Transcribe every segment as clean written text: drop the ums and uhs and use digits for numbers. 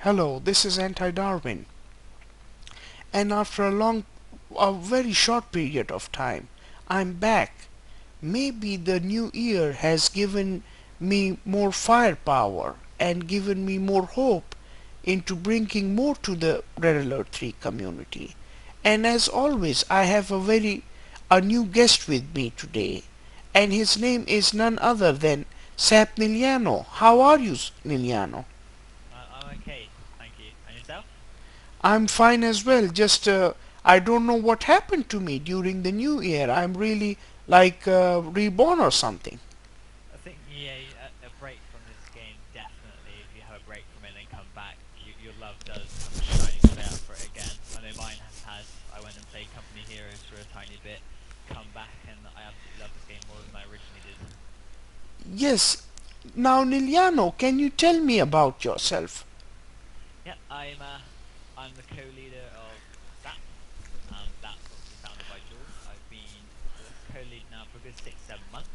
Hello, this is Anti-Darwin, and after a very short period of time, I'm back. Maybe the new year has given me more firepower and given me more hope into bringing more to the Red Alert 3 community. And as always, I have a new guest with me today, and his name is none other than SAP Nilliano. How are you, Nilliano? I'm okay, thank you. And yourself? I'm fine as well. Just I don't know what happened to me during the new year. I'm really like reborn or something. I think a break from this game definitely. If you have a break from it and then come back, your love does come shining straight out for it again. I know mine has. I went and played Company Heroes for a tiny bit, come back, and I absolutely love this game more than I originally did. Yes. Now, Niliano, can you tell me about yourself? Yeah, I'm the co-leader of SAP. That's obviously founded by Jules. I've been the co-lead now for a good 6-7 months.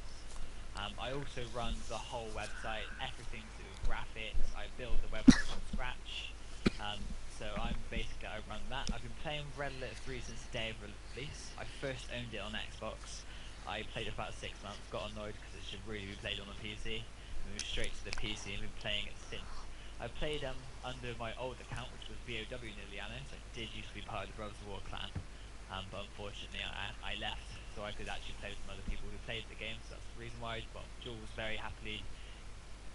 I also run the whole website, everything to do with graphics. I build the website from scratch. I run that. I've been playing Red Alert 3 since the day of release. I first owned it on Xbox. I played it for about 6 months, got annoyed because it should really be played on the PC. Moved straight to the PC and been playing it since. I played under my old account, which was VOW nilliano, so I did used to be part of the Brothers of War clan, but unfortunately I left so I could actually play with some other people who played the game, so that's the reason why. But Jules very happily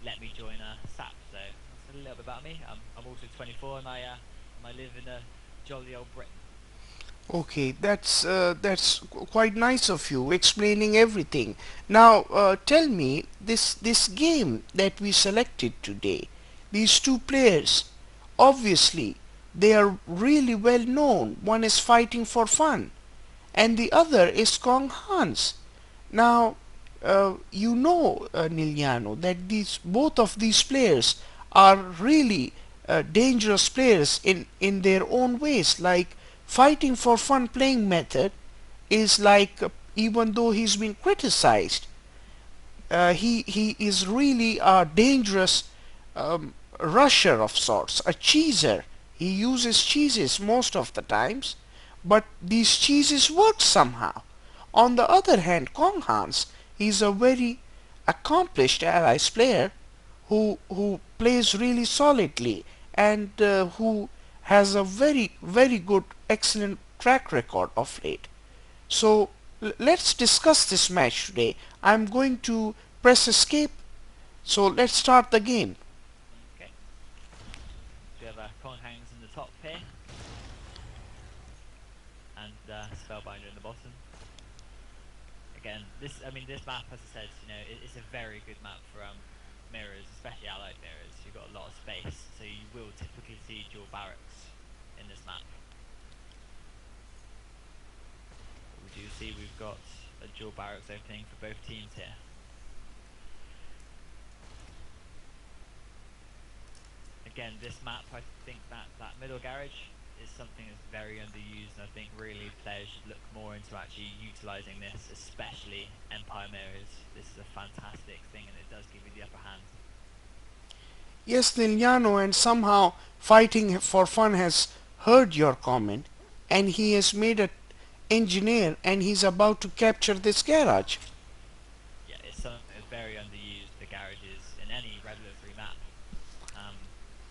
let me join SAP, so that's a little bit about me. I'm also 24 and I live in a jolly old Britain. Okay, that's quite nice of you explaining everything. Now, tell me this game that we selected today. These two players, obviously, they are really well known. One is fighting for fun, and the other is Kong Hans. Now, Niliano, that these both of these players are really dangerous players in their own ways. Like fighting for fun playing method is like even though he's been criticized, he is really a dangerous rusher of sorts, a cheeser. He uses cheeses most of the times, but these cheeses work somehow. On the other hand, Kong Hans is a very accomplished allies player who plays really solidly and who has a very good excellent track record of late. So let's discuss this match today. I'm going to press escape. So let's start the game. Okay, so we have Kong Hangs in the top here, and Spellbinder in the bottom. Again, this map, as I said, it's a very good map for mirrors, especially allied mirrors. You've got a lot of space, so you will typically see dual barracks in this map. But we do see we've got a dual barracks opening for both teams here. Again, this map, I think that middle garage is something that's very underused, and I think really players should look more into actually utilising this, especially Empire mirrors. This is a fantastic thing, and it does give you the upper hand. Yes, Niliano, and somehow fighting for fun has heard your comment, and he has made an engineer, and he's about to capture this garage. Yeah, it's something that's very underused, the garages, in any Red Alert 3 map.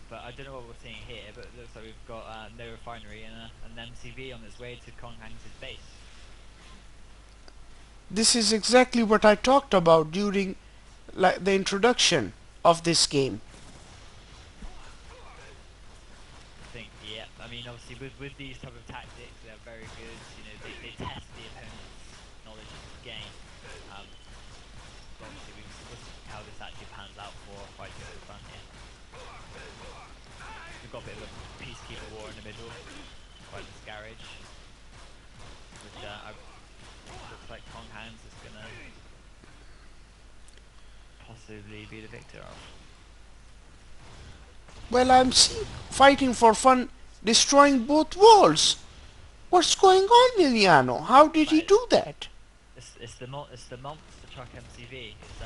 But I don't know what we're seeing here, but it looks like we've got no refinery and an MCV on its way to Konghang's base. This is exactly what I talked about during the introduction of this game. I think, yeah, I mean, obviously with these type of tactics, they're very good. They test the opponent's knowledge of the game. But obviously we'll see how this actually pans out for fighting for fun here. We've got a bit of a peacekeeper war in the middle by this garage, which looks like Kong Hands is gonna possibly be the victor of. Well, I'm seeing fighting for fun destroying both walls. What's going on, Liliano? How did he But do that? it's the monster truck MCV. It's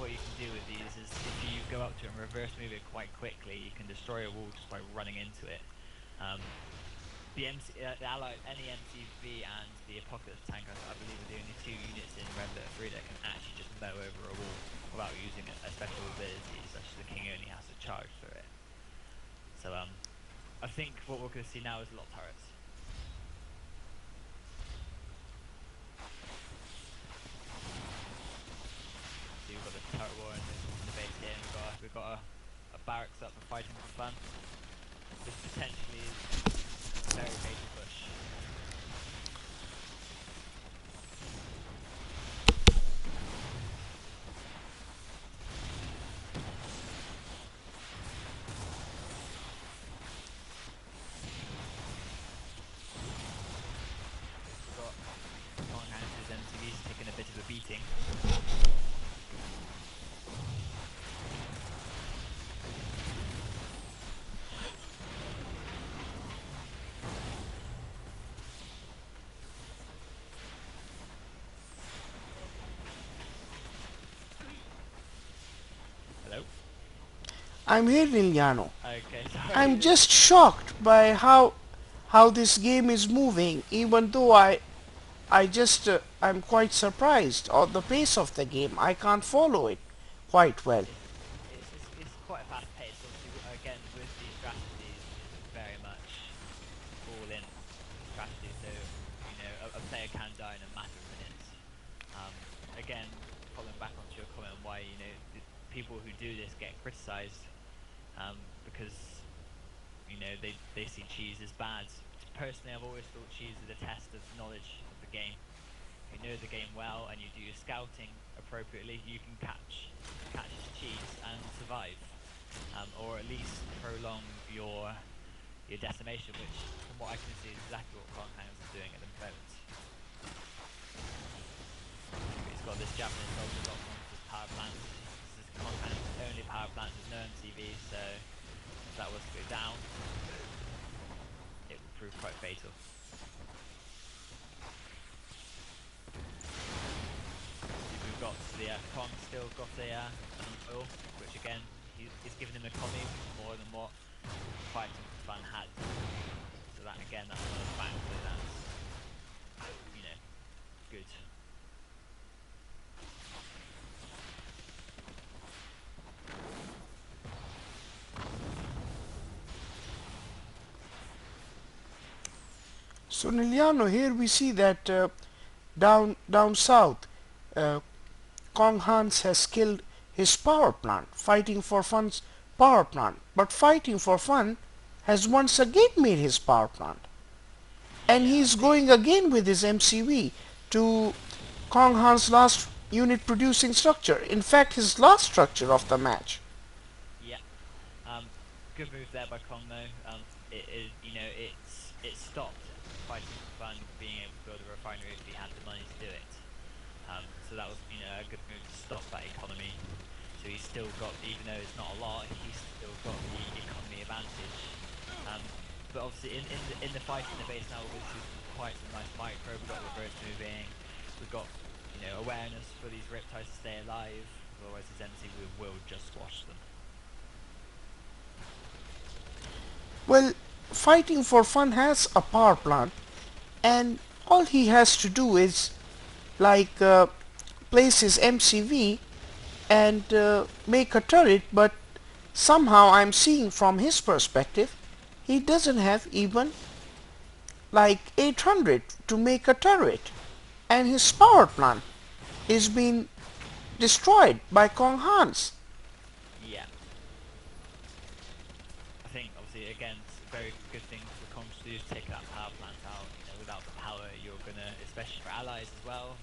what you can do with these is if you go up to it and reverse move it quite quickly, you can destroy a wall just by running into it. The Allied, any MCV and the Apocalypse tank, I believe, are the only two units in Red Alert 3 that can actually just mow over a wall without using a special ability, such as the King only has to charge through it. So I think what we're going to see now is a lot of turrets. So we've got the turret war in the base here, and we've got a barracks up for fighting for fun. This potentially is a very fatal push. We've got Kong House's MCVs taking a bit of a beating. Hello? I'm here, nilliano. Okay, sorry. I'm just shocked by how this game is moving, even though I'm quite surprised at the pace of the game. I can't follow it quite well. It's quite fast paced. Obviously, again, with these strategies, it's very much all in strategy. So, you know, a player can die in a matter of minutes. Again, following back onto your comment on why, you know, the people who do this get criticised, because, you know, they see cheese as bad. Personally, I've always thought cheese is a test of knowledge of the game. If you know the game well and you do your scouting appropriately, you can catch cheese and survive, or at least prolong your decimation, which, from what I can see, is exactly what Konghounds is doing at the moment. He's got this javelin soldier locked onto his power plant. This is Konghounds' only power plant with no MCV, so if that was to go down, it would prove quite fatal. We've got the Kong still got an oil, which again, he's given him economy more than what Fighting for Fun had. So that again, that's another factor that's, you know, good. So nilliano, here we see that down south, uh, Kong Hans has killed his power plant, Fighting for Fun's power plant. But Fighting for Fun has once again made his power plant. And he's going again with his MCV to Kong Han's last unit producing structure. In fact, his last structure of the match. Yeah. Good move there by Kong though. You know, it stopped Fighting for Fun being able to build a refinery if he had the money to do it. So that was, you know, a good move to stop that economy. So he's still got, even though it's not a lot, he's still got the economy advantage. But obviously in the fight in the base now, we've seen quite some nice micro. We've got reverse moving. We've got, you know, awareness for these Riptides to stay alive. Otherwise, his MCV will just squash them. Well, Fighting for Fun has a power plant, and all he has to do is like place his MCV and make a turret, but somehow I'm seeing from his perspective he doesn't have even like 800 to make a turret, and his power plant is being destroyed by Kong Hans. Yeah. I think obviously again it's a very good thing for Kong to do is take that power plant out. You know, without the power you're gonna, especially for allies as well,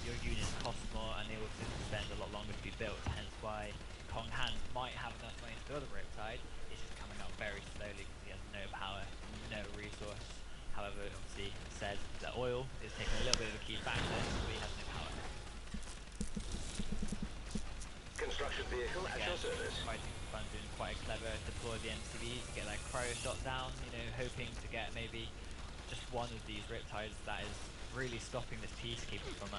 your units cost more and they will spend a lot longer to be built, hence why Kong Hans might have enough money to build a Riptide, it's just coming out very slowly because he has no power, no resource. However, obviously said that oil is taking a little bit of a key factor, but he has no power. Construction vehicle at your service. Fighting for Fun doing quite clever, deploy the MCVs to get that cryo shot down, you know, hoping to get maybe just one of these Riptides that is really stopping this Peacekeeper from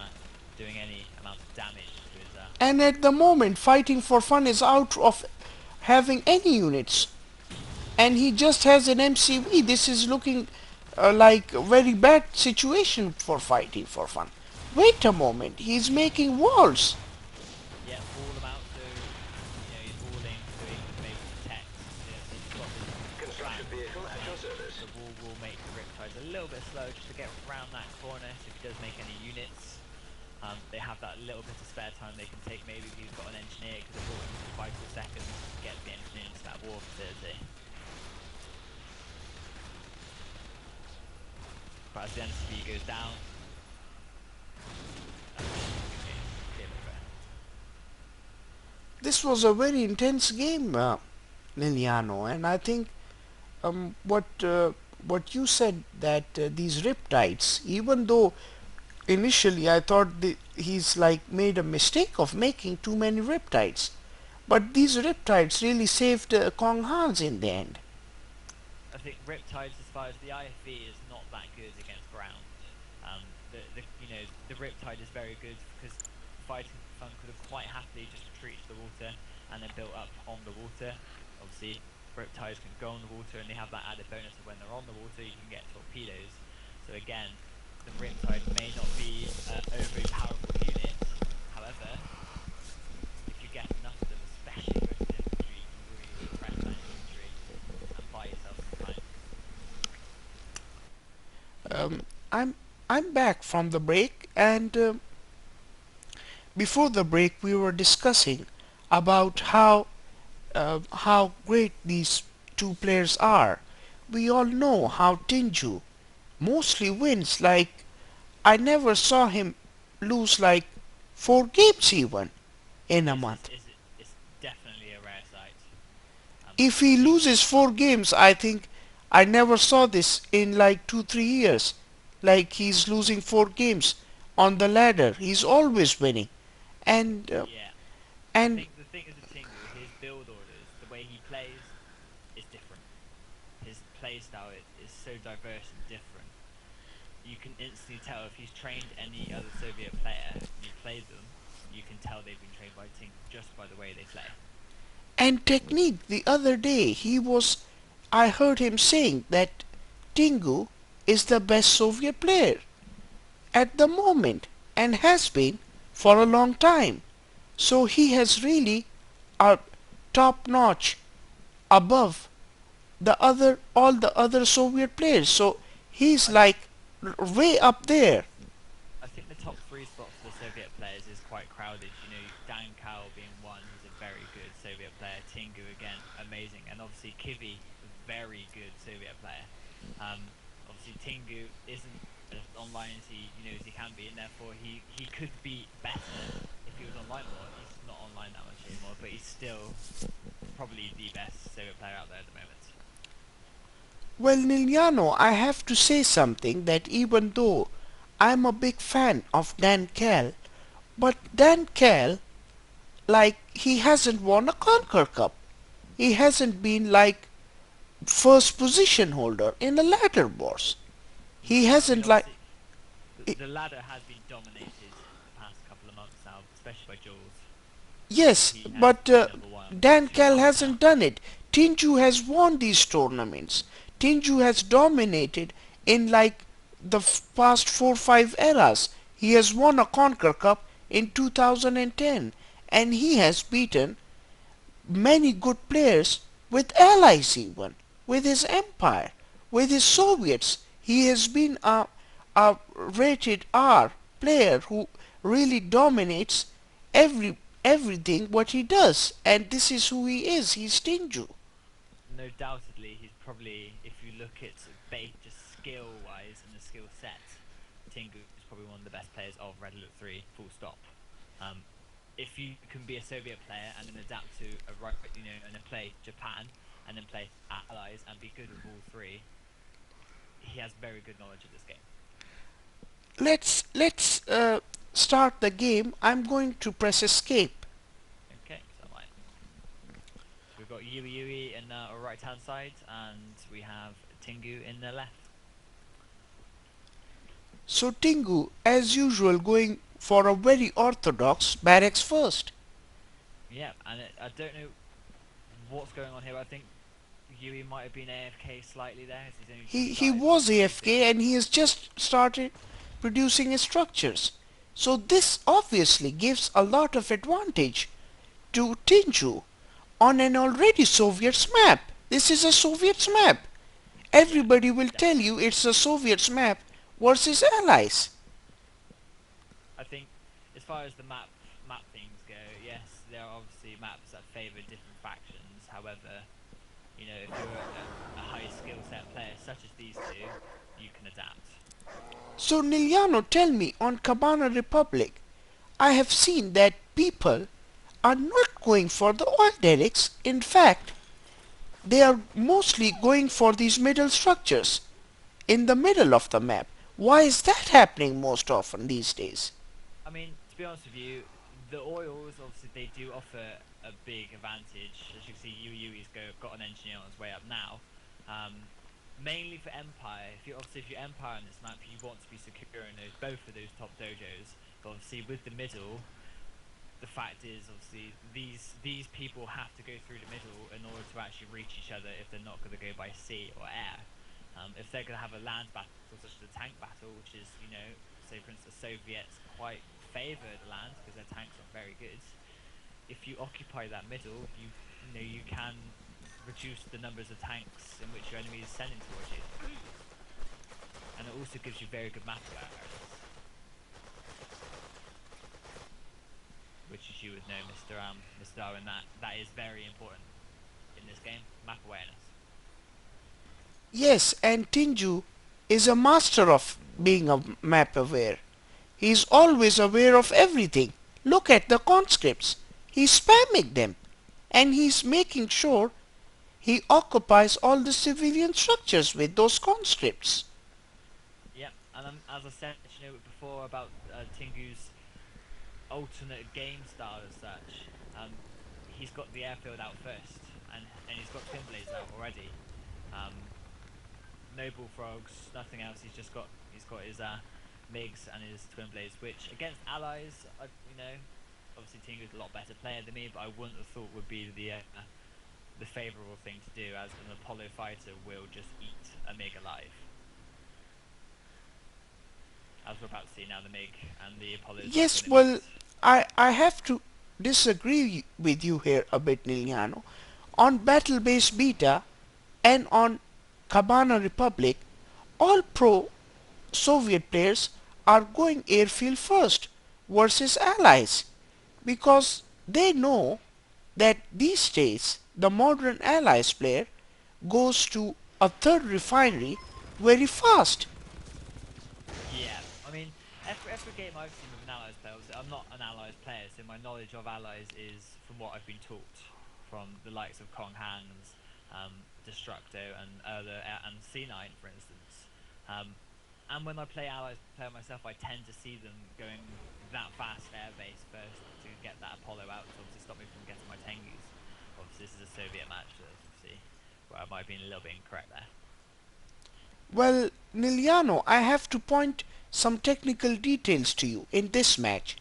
doing any amount of damage to his And at the moment, Fighting for Fun is out of having any units, and he just has an MCV. This is looking like a very bad situation for Fighting for Fun. Wait a moment, he's making walls. yeah, wall them out, so he's walling so he can maybe protect. So he's got this Construction flank. vehicle at your service. The wall will make the Riptides a little bit slow just to get around that corner. So if he does make any units, they have that little bit of spare time they can take. Maybe if he's got an engineer, because it will in vital seconds to get the engineer into that war facility. But as the NCV goes down, game over. This was a very intense game, Liliano, and I think what you said that these riptides, even though initially I thought he's like made a mistake of making too many riptides, but these riptides really saved Kong Hans in the end. I think Riptides, as far as the IFV, is not that good against ground. The Riptide is very good because Fighting Fun could have quite happily just retreated to the water and then built up on the water. Obviously, Riptides can go on the water and they have that added bonus of when they're on the water you can get torpedoes. So again, the Riptide may not be an overly powerful unit. However, if you get enough of them, especially with infantry, you can really suppress that infantry and buy yourself some time. Um, I'm I'm back from the break, and before the break we were discussing about how great these two players are. We all know how Tinju mostly wins. Like I never saw him lose like 4 games even in a month. It's definitely a rare sight. If he loses 4 games, I think I never saw this in like 2 3 years. Like he's losing 4 games on the ladder. He's always winning, and Yeah, I and think the thing is with Tingu, his build orders, the way he plays, is different. His play style is so diverse and different. You can instantly tell if he's trained any other Soviet player and you play them, you can tell they've been trained by Tingu just by the way they play. and technique. The other day I heard him saying that Tingu is the best Soviet player at the moment and has been for a long time. So he has really a top notch above the other all the other Soviet players. So he's I like way up there. I think the top three spots for the Soviet players is quite crowded. Dan Kao being one, he's a very good Soviet player. Tingu again, amazing, and obviously Kivi, very good Soviet player. Obviously Tingu isn't as online as he can be, and therefore he could be better if he was online more. He's not online that much anymore, but he's still probably the best Soviet player out there at the moment. Well, Niliano, I have to say something that even though I'm a big fan of Dan Kell, but Dan Kell, like, he hasn't won a Conquer Cup. He hasn't been like first position holder in a ladder wars. He I mean, hasn't like obviously I the ladder has been dominated the past couple of months now, especially by Jules. yes, He has but been number one for Dan 2 Kell months now. hasn't done it. Tinju has won these tournaments. Tinju has dominated in like the past 4 5 eras. He has won a Conquer Cup in 2010, and he has beaten many good players with allies even, with his empire, with his Soviets. He has been a rated R player who really dominates everything what he does, and this is who he is. He's Tinju. No doubtedly, he's probably, if you look at just skill-wise and the skill set, Tingu is probably one of the best players of Red Alert 3, full stop. If you can be a Soviet player and then adapt to and then play Japan and then play allies and be good with all three, he has very good knowledge of this game. Let's start the game. I'm going to press escape. Okay, so mine. So we've got Yui in our right-hand side, and we have Tingu in the left. So Tingu, as usual, going for a very orthodox barracks first. Yeah, and I don't know what's going on here. I think Yui might have been AFK slightly there, as he's only just He started was producing. AFK and he has just started producing his structures. So this obviously gives a lot of advantage to Tinju on an already Soviet map. This is a Soviet map. Yeah, Everybody will tell definitely. you it's a Soviet map versus allies. I think as far as the map things go, yes, there are obviously maps that favour different factions. However, you know, if you're a high skill set player such as these two, you can adapt. So Niliano, tell me, on Cabana Republic, I have seen that people are not going for the oil derricks. In fact, they are mostly going for these middle structures in the middle of the map. Why is that happening most often these days? I mean, to be honest with you, the oils obviously they do offer a big advantage. As you can see, Yui's got an engineer on his way up now. Mainly for Empire. If you're Empire on this map, you want to be securing both of those top dojos. But obviously, with the middle, the fact is obviously these people have to go through the middle in order to actually reach each other if they're not going to go by sea or air. If they're going to have a land battle such as a tank battle, which is, you know, say for instance the Soviets quite favour the land because their tanks are very good. If you occupy that middle, you know you can reduce the numbers of tanks in which your enemy is sending towards you, and it also gives you very good map awareness, which as you would know, Mr. Owen, that is very important in this game, map awareness. Yes, and Tinju is a master of being a map aware. He is always aware of everything. Look at the conscripts. He's spamming them. And he's making sure he occupies all the civilian structures with those conscripts. Yep, and as I said, you know, before about Tingu's alternate game style as such, he's got the airfield out first, and he's got twin blades out already. Um, no bullfrogs, nothing else. He's got his MiGs and his twin blades, which against allies, you know, obviously Tingu's a lot better player than me, but I wouldn't have thought would be the favourable thing to do, as an Apollo fighter will just eat a MiG alive. As we're about to see now, the MiG and the Apollos are Yes, going to well, meet. I have to disagree with you here a bit, Niliano. On Battle Base Beta and on Cabana Republic, all pro Soviet players are going airfield first versus allies because they know that these days the modern allies player goes to a third refinery very fast. Yeah, I mean, every game I've seen with an Allies player, obviously, I'm not an Allies player, so my knowledge of Allies is from what I've been taught from the likes of Kong Hans, Destructo, and and C9, for instance. And when I play Allies player myself, I tend to see them going that fast airbase first to get that Apollo out to obviously stop me from getting my Tengus. Obviously, this is a Soviet match, so obviously, where I might have been a little bit incorrect there. Well, Niliano, I have to point some technical details to you in this match.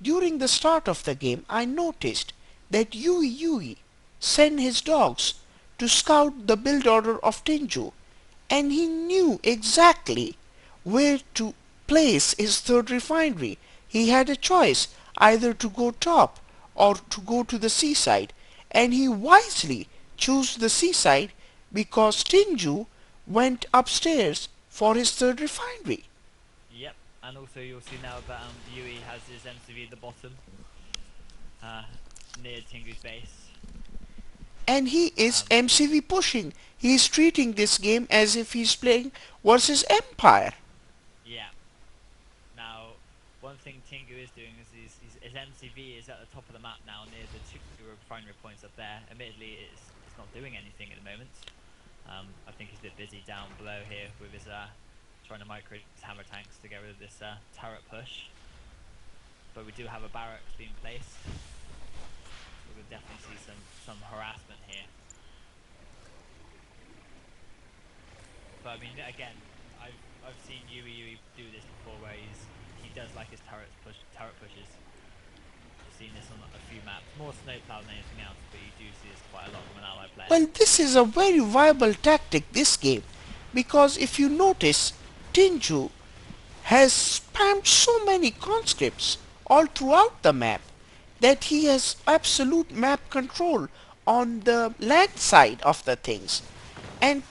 During the start of the game, I noticed that Yui sent his dogs to scout the build order of Tenju, and he knew exactly where to place his third refinery. He had a choice either to go top or to go to the seaside, and he wisely chose the seaside because Tenju went upstairs for his third refinery. Yep, and also you'll see now that Yui has his MCV at the bottom, uh, near Tingu's base. And he is Um, MCV pushing. He is treating this game as if he's playing versus Empire. yeah. Now, one thing Tingu is doing is his MCV is at the top of the map now, near the two refinery points up there. Admittedly, it's not doing anything at the moment. I think he's a bit busy down below here with his trying to micro his hammer tanks to get rid of this turret push. But we do have a barracks being placed, so we'll definitely see some harassment here. But I mean, again, I've seen Yui do this before, where he does like his turret pushes. I've seen this on a few maps, more snowplow than anything else, but you do see this quite a lot from an ally player. Well, this is a very viable tactic this game, because if you notice, Tinju has spammed so many conscripts all throughout the map that he has absolute map control on the land side of the things. And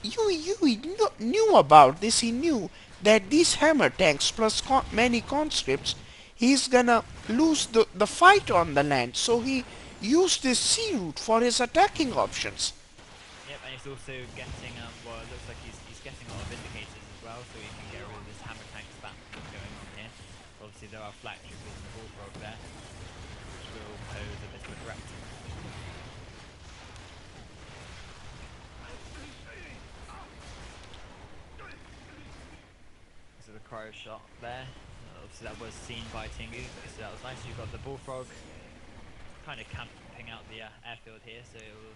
Yui knew about this. He knew that these hammer tanks plus many conscripts, he's gonna lose the fight on the land. So he used this sea route for his attacking options. Yep, and he's also getting well, it looks like he's getting a lot of indicators as well, so he can get rid of this hammer tank spam that's going on here. Obviously there are flak troopers and the bullfrog there, which will pose a bit of a threat. So the cryo shot there, obviously that was seen by Tingu, so that was nice. You've got the bullfrog kind of camping out the airfield here, so it will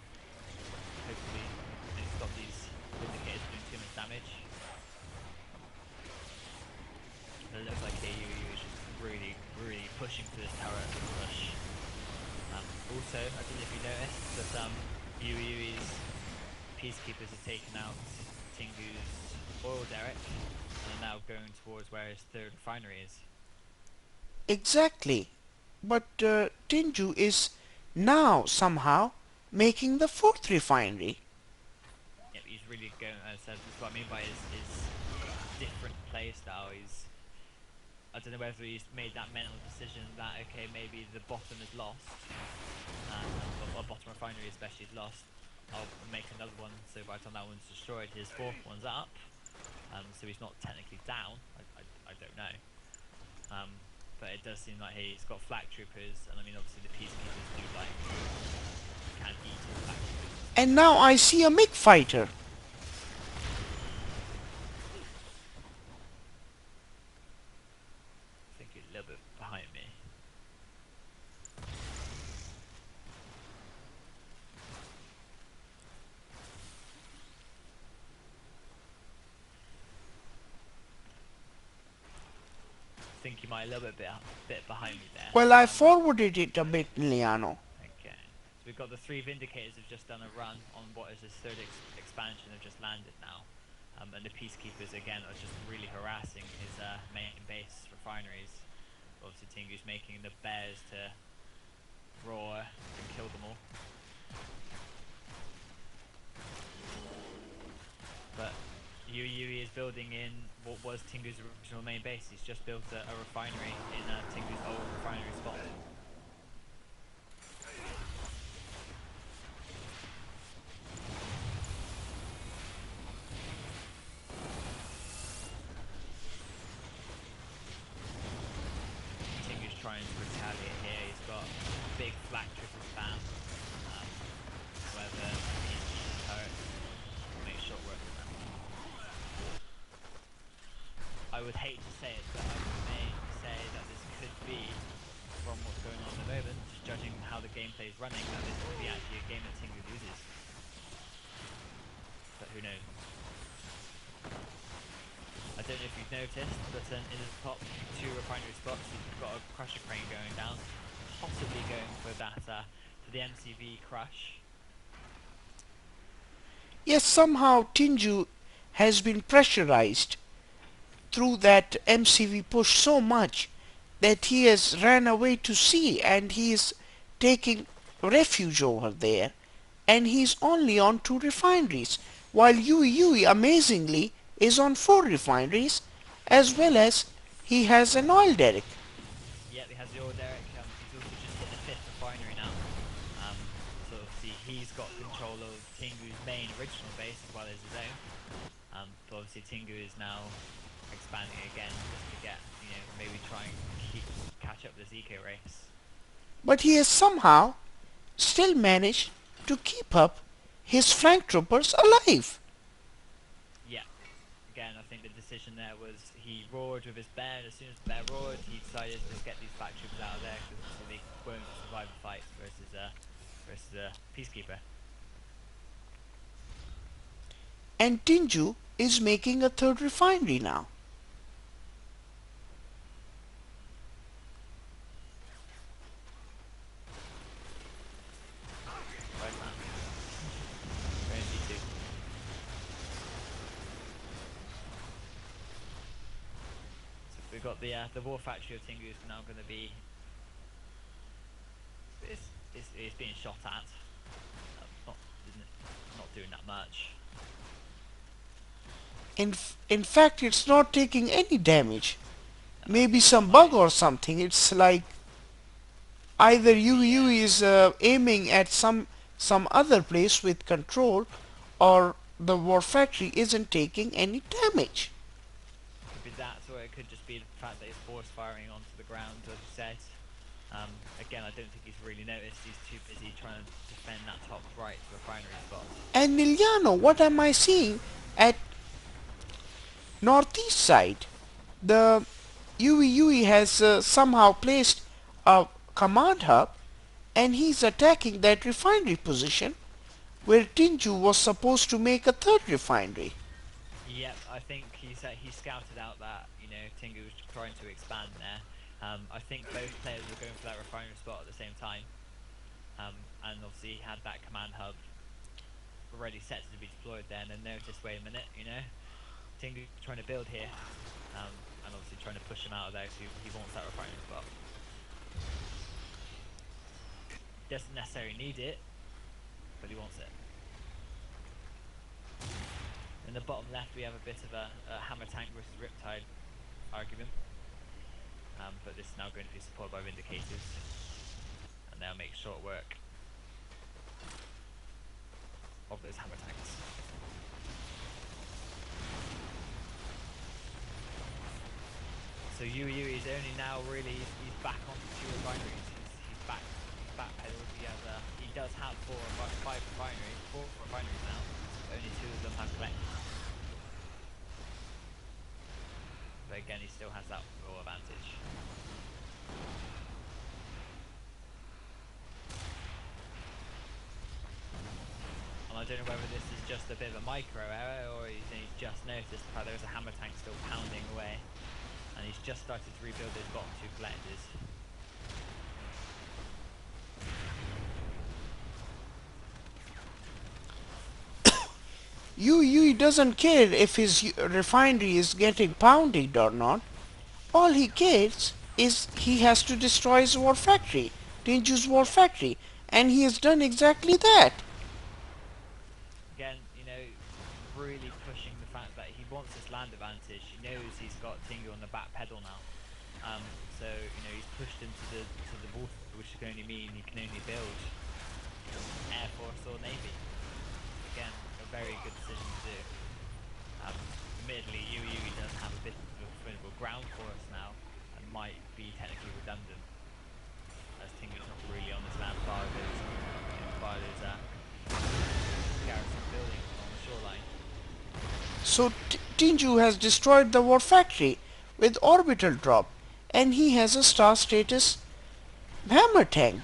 hopefully stop these indicators doing too much damage. It looks like KU is just really pushing for this turret push. Also, I don't know if you noticed, but UUE's peacekeepers have taken out Tingu's oil derrick and are now going towards where his third refinery is. Exactly. But Tinju is now somehow making the fourth refinery. Yep, he's really going. So that's what I mean by his different play style. I don't know whether he's made that mental decision that okay, maybe the bottom is lost, or bottom refinery especially is lost. I'll make another one, so by the time that one's destroyed, his fourth one's up. So he's not technically down. I don't know. But it does seem like he's got flak troopers, and I mean obviously the peacekeepers do like can eat flak troopers. And now I see a MiG fighter. I think he's a little bit behind me. I think you might a little bit behind me there. Well, I forwarded it a bit, nilliano. Okay, so we've got the three Vindicators have just done a run on what is his third expansion, have just landed now. And the Peacekeepers again are just really harassing his main base refineries. Obviously Tingu's making the bears to roar and kill them all. But Yui is building in what was Tingu's original main base. He's just built a refinery in Tingu's old refinery spot. Tingu's trying to retaliate here. He's got big flak triple spam. Whether he's turret make short work of them. I would hate to say it, but I may say that this could be, from what's going on at the moment, judging how the gameplay is running, that this could be actually a game that Tingu loses. But who knows? I don't know if you've noticed, but in the top two refinery spots, you've got a crusher crane going down, possibly going for that, for the MCV crush. Yes, somehow Tinju has been pressurized through that MCV push so much that he has ran away to sea and he is taking refuge over there, and he's only on 2 refineries, while Yui amazingly is on 4 refineries, as well as he has an oil derrick. Yep, he has the oil derrick. He's also just hit the 5th refinery now. So obviously he's got control of Tingu's main original base as well as his own. But obviously Tingu is now expanding again just to get, maybe try and catch up with this eco race. But he has somehow still managed to keep up his flank troopers alive. Yeah. Again, I think the decision there was he roared with his bear, and as soon as the bear roared, he decided to get these flak troopers out of there because they won't survive a fight versus a peacekeeper. And Tinju is making a third refinery now. Where's that? 22. So we've got the war factory of Tingu is now going to be. It's being shot at. Not not doing that much. In fact, it's not taking any damage. No, Maybe it's some fine. bug or something. It's like either UU is aiming at some other place with control, or the war factory isn't taking any damage. Could be that, or it could just be the fact that it's force firing onto the ground, as you said. Again, I don't think he's really noticed. He's too busy trying to defend that top right refinery spot. And Nilliano, what am I seeing at northeast side? The UE has somehow placed a command hub, and he's attacking that refinery position where Tinju was supposed to make a third refinery. Yep, I think he scouted out that Tingu was trying to expand there. I think both players were going for that refinery spot at the same time, and obviously he had that command hub already set to be deployed there, and then noticed, wait a minute, Tingu's trying to build here, and obviously trying to push him out of there because he wants that refinery spot. Doesn't necessarily need it, but he wants it. In the bottom left we have a bit of a hammer tank versus riptide argument, but this is now going to be supported by vindicators, and they'll make short work of those hammer tanks. So Yui is only now really he's back on 2 refineries. He's backpedaled. He does have 4 or 5 refineries, 4 refineries now. But only 2 of them have collected. But again, he still has that raw advantage. And I don't know whether this is just a bit of a micro error, or he's just noticed how there's a hammer tank still pounding away, and he's just started to rebuild those bottom 2 collectors. Yui doesn't care if his refinery is getting pounded or not. All he cares is he has to destroy his war factory, Tinju's war factory, and he has done exactly that. Again, really pushing the fact that he wants this land advantage. He knows he's got Tingu on the back pedal now. So he's pushed into the water, which can only mean he can only build Air Force or Navy. Again, a very good decision to do. Admittedly, Yui does have a bit of a formidable ground force now, and might be technically redundant, as Tingu's not really on this land bar those garrison buildings on the shoreline. So Tinju has destroyed the war factory with orbital drop, and he has a star status hammer tank.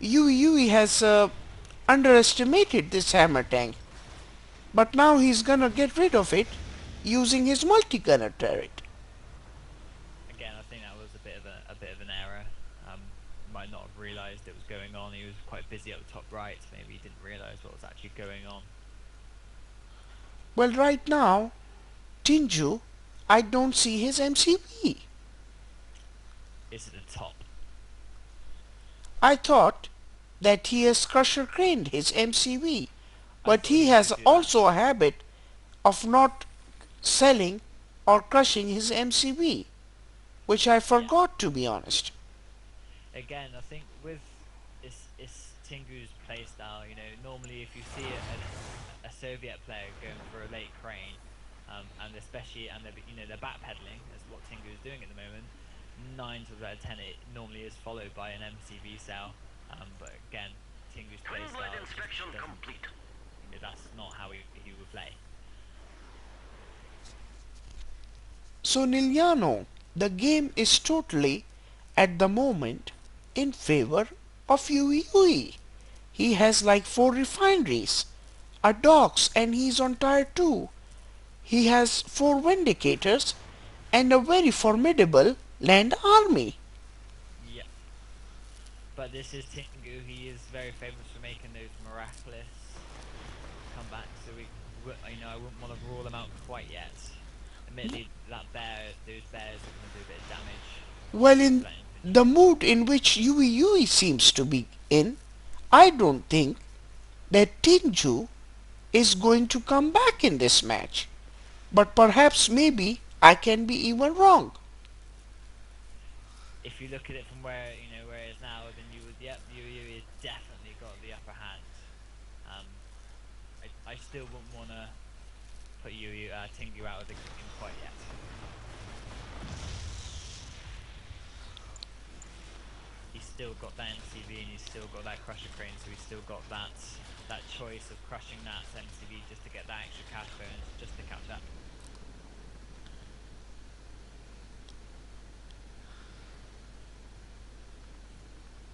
Yui has underestimated this hammer tank, but now he's gonna get rid of it using his multi-gunner turret. Again, I think that was a bit of an error. Might not have realised it was going on. He was quite busy up the top right. Maybe he didn't realise what was actually going on. Well, right now, Tinju, I don't see his MCV. It's at the top. I thought that he has crusher craned his MCV, but he has also a habit of not selling or crushing his MCV, which I forgot, to be honest. Again, I think with it's Tingu's playstyle, normally if you see a Soviet player going for a late crane, and especially, they're backpedaling, as what Tingu is doing at the moment, 9 times out of 10 it normally is followed by an MCV cell, but again, Tingu's playstyle, that's not how he would play. So Nilliano, the game is totally, at the moment, in favor of Yui. He has like 4 refineries. are docks and he's on tier 2. He has 4 Vindicators and a very formidable land army. Yep. But this is Tingu. He is very famous for making those miraculous comebacks. So I wouldn't want to rule him out quite yet. Admittedly, those bears are going to do a bit of damage Well, to in that infantry. the mood in which Yui seems to be in, I don't think that Tinju is going to come back in this match. But perhaps maybe I can be even wrong. If you look at it from where it is now, then you would, yep, Yu has definitely got the upper hand. Um, I still wouldn't want to put Tingu out of the game quite yet. He's still got that MCV and he's still got that Crusher Crane, so he's still got that choice of crushing that MCV just to get that extra cash bonus, just to catch up.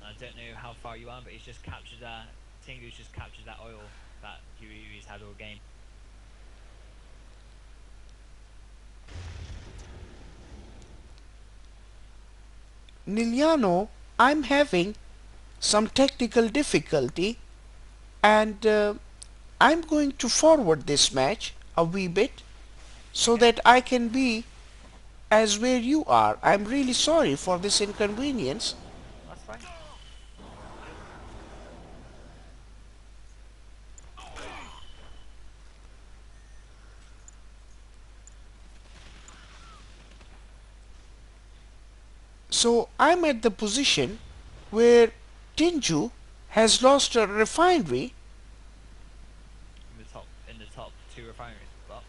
I don't know how far you are, but he's just captured Tingu's just captured that oil that Yui's had all game. Nilliano, I'm having some technical difficulty and I'm going to forward this match a wee bit so Okay, that I can be as where you are. I'm really sorry for this inconvenience. that's fine. So I'm at the position where Tinju has lost a refinery. In the top 2 refinery spots.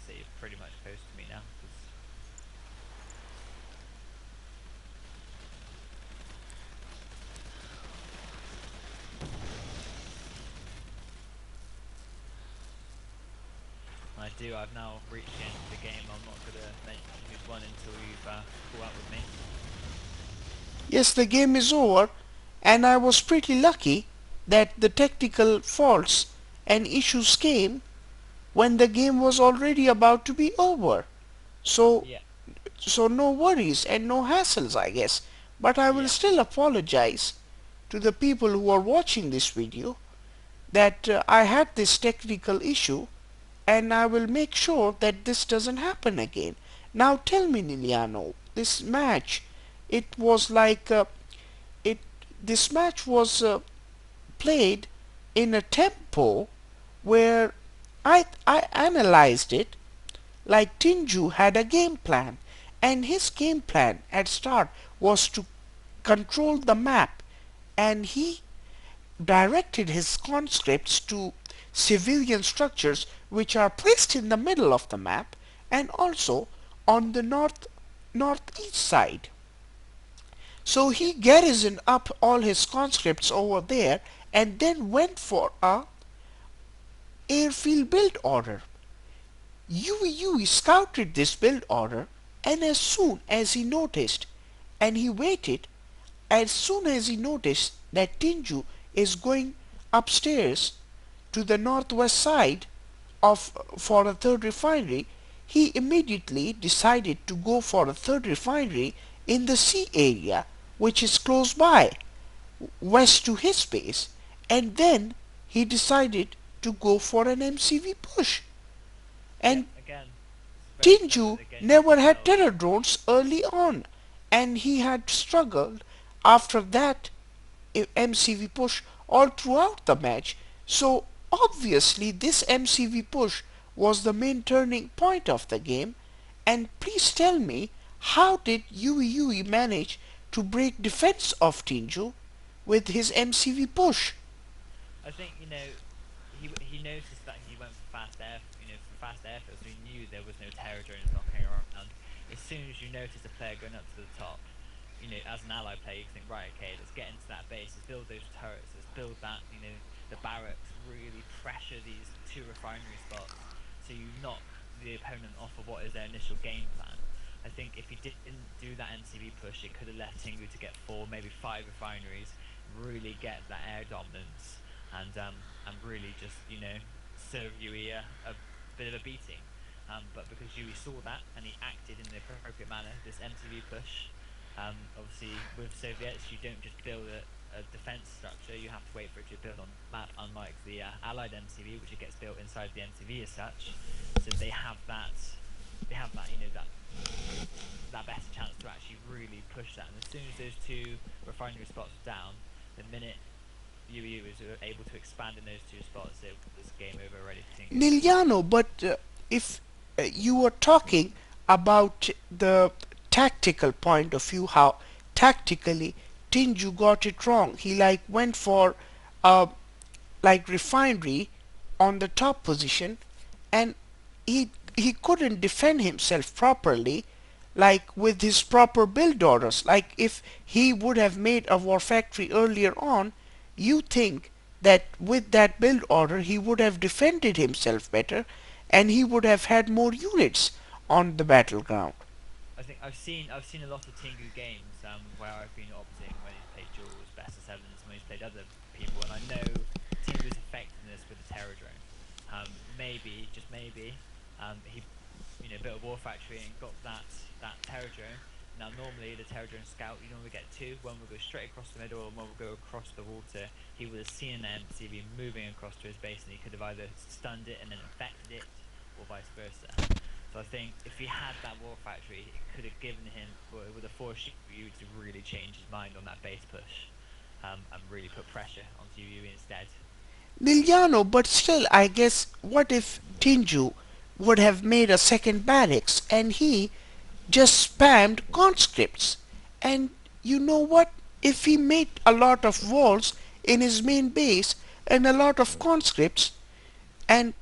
So you're pretty much close to me now. I've now reached the end of the game. I'm not going to mention who's won until you've caught up with me. Yes, the game is over and I was pretty lucky that the technical faults and issues came when the game was already about to be over. So Yeah, so no worries and no hassles, I guess. But I will yeah, still apologize to the people who are watching this video that I had this technical issue and I will make sure that this doesn't happen again. Now tell me, Niliano, this match, it was like it. This match was played in a tempo where I analyzed it like Tinju had a game plan, and his game plan at start was to control the map, and he directed his conscripts to civilian structures which are placed in the middle of the map and also on the northeast side. So yeah, he garrisoned up all his conscripts over there and then went for a airfield build order. Yui scouted this build order and as soon as he noticed and he waited as soon as he noticed that Tinju is going upstairs to the northwest side of for a third refinery, he immediately decided to go for a third refinery in the sea area which is close by west to his base, and then he decided to go for an MCV push. yeah. And Again, it's very similar Tinju again to never had yourself. terror drones early on, and he had struggled after that MCV push all throughout the match. So obviously this MCV push was the main turning point of the game. And please tell me, how did Yui manage to break defense of Tinju with his MCV push? I think he noticed that he went for fast airfield, so he knew there was no terror drones knocking around. As soon as you notice a player going up to the top, as an ally player, you can think, right, okay, let's get into that base, let's build those turrets, let's build that, the barracks, really pressure these 2 refinery spots, so you knock the opponent off of what is their initial game plan. I think if he didn't do that NCV push, it could have left Tingu to get four, maybe five refineries, really get that air dominance, and really just serve Yui a bit of a beating. But because Yui saw that and he acted in the appropriate manner, this MCV push, obviously with Soviets you don't just build a defense structure, you have to wait for it to build on the map, unlike the Allied MCV, which it gets built inside the MCV as such. So they have that that better chance to actually really push that. And as soon as those two refinery spots were down, the minute UU was able to expand in those two spots, it was game over already for Tingu. Nilliano, but if you were talking about the tactical point of view, how tactically Tinju got it wrong. He like went for uh, like refinery on the top position, and he couldn't defend himself properly, like with his proper build orders. Like if he would have made a war factory earlier on, you think that with that build order he would have defended himself better, and he would have had more units on the battleground. I think I've seen a lot of Tingu games where I've been opting when he's played Jules, best of sevens, when he's played other people, and I know Tingu's effectiveness with the Terror Drone. Maybe, just maybe, he built a war factory and got that Terror Drone. Now normally the Terror Drone Scout, you normally get two. One will go straight across the middle, and one will go across the water. He would have seen an MCV moving across to his base, and he could have either stunned it and then infected it, or vice versa. So I think if he had that war factory, it could have given him, or it would have forced Yu to really change his mind on that base push, and really put pressure onto Yu instead. Liliano, but still, I guess, what if Tinju would have made a second barracks and he just spammed conscripts? And you know what? If he made a lot of walls in his main base and a lot of conscripts and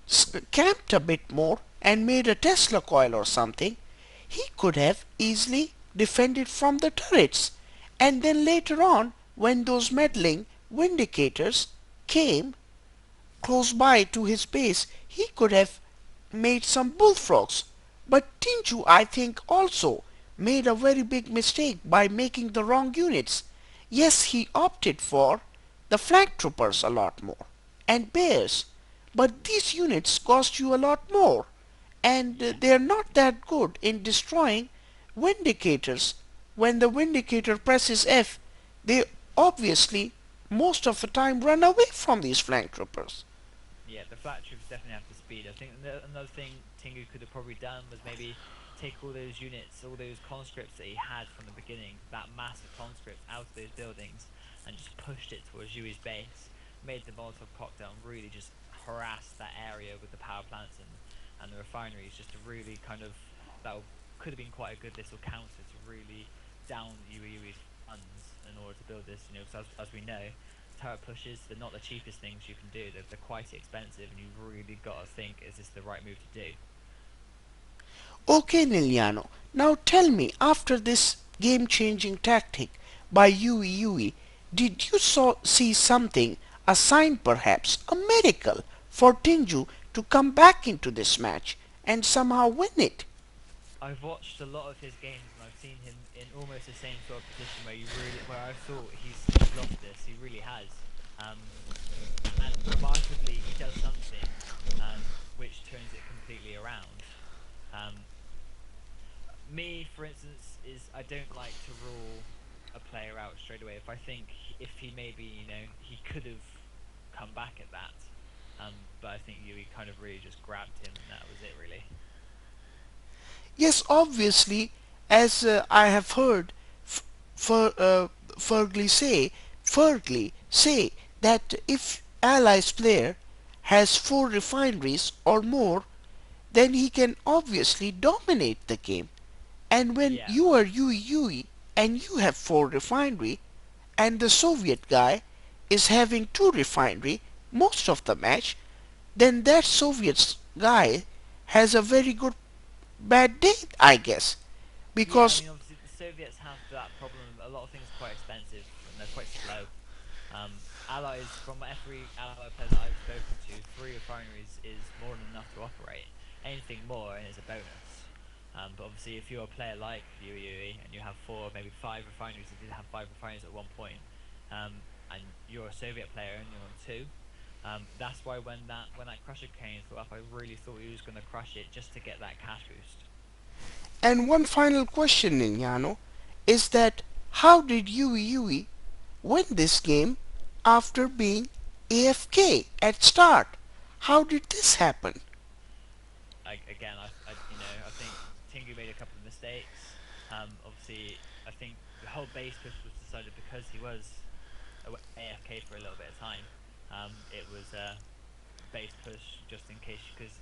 camped a bit more and made a Tesla coil or something, he could have easily defended from the turrets. And then later on, when those meddling vindicators came close by to his base, he could have made some bullfrogs. But Tinju, I think, also made a very big mistake by making the wrong units. Yes, he opted for the flag troopers a lot more and bears, but these units cost you a lot more, and Yeah. they're not that good in destroying vindicators. When the vindicator presses F, they obviously most of the time run away from these flank troopers. Yeah, the flat troops definitely have the speed. I think another thing Tingu could have probably done was maybe take all those units, all those conscripts that he had from the beginning, that massive conscript out of those buildings, and just pushed it towards Yui's base, made the Molotov cocktail and really just harassed that area with the power plants and the refineries, just to really kind of, could have been quite a good little counter to really down Yui's funds in order to build this, because as we know, turret pushes, they're not the cheapest things you can do. They're quite expensive, and you've really got to think, is this the right move to do? Okay, Niliano, now tell me, after this game-changing tactic by Yui, did you see something, a sign perhaps, a miracle for Tinju to come back into this match and somehow win it? I've watched a lot of his games, and I've seen him in almost the same sort of position where I thought he's lost this. He really has. And remarkably, he does something which turns it completely around. Um, Me, for instance, is I don't like to rule a player out straight away. If I think if he maybe he could have come back at that, but I think Yui kind of really just grabbed him, and that was it really. Yes, obviously, as I have heard Fer, Fergley say that if Allies player has 4 refineries or more, then he can obviously dominate the game. And when Yeah, you are Yui and you have 4 refinery and the Soviet guy is having 2 refinery most of the match, then that Soviet guy has a very good bad day, I guess. yeah. I Because mean, obviously the Soviets have that problem. A lot of things are quite expensive and they're quite slow. Allies, from every ally player that I've spoken to, 3 refineries is more than enough to operate. Anything more and it's a bonus. But obviously, if you're a player like Yui and you have four, maybe five refineries, if you did have five refineries at one point, and you're a Soviet player and you're on two, that's why when that crusher cane flew up, I really thought he was going to crush it just to get that cash boost. And one final question, Nilliano, is that how did Yui win this game after being AFK at start? How did this happen? Again, I think Tingu made a couple of mistakes. Obviously, I think the whole base push was decided because he was AFK for a little bit of time. It was a base push just in case, because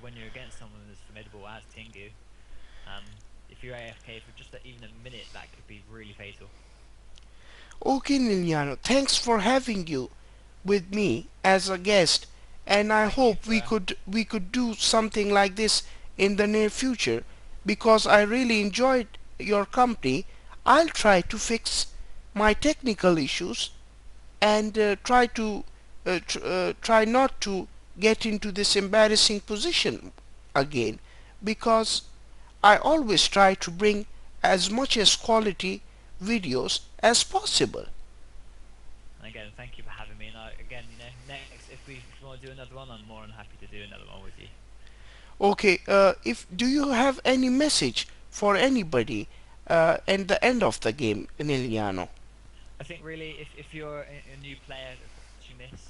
when you're against someone as formidable as Tingu, if you're AFK for just even a minute, that could be really fatal. Okay, Nilliano, thanks for having you with me as a guest, and I Thank you hope for we could do something like this in the near future because I really enjoyed your company. I'll try to fix my technical issues and try not to get into this embarrassing position again because I always try to bring as much as quality videos as possible. and again, thank you for having me. And again, next if you want to do another one, I'm more than happy to do another one with you. Okay, if do you have any message for anybody at the end of the game, Niliano? I think really, if you're a new player that's watching this,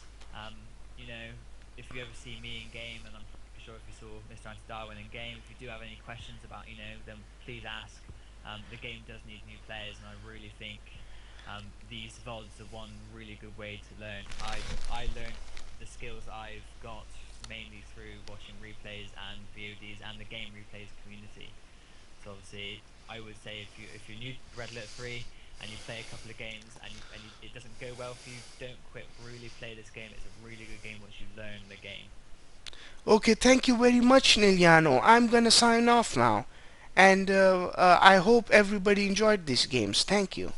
if you ever see me in game, and I'm pretty sure if you saw Mr. Anti-Darwin in game, if you do have any questions about, then please ask. The game does need new players, and I really think these VODs are one really good way to learn. I learned the skills I've got mainly through watching replays and VODs and the game replays community. So obviously, I would say if you're new to Red Alert 3 and you play a couple of games and it doesn't go well for you, don't quit. Really play this game. It's a really good game once you learn the game. Okay, thank you very much, Niliano. I'm gonna sign off now, and I hope everybody enjoyed these games. Thank you.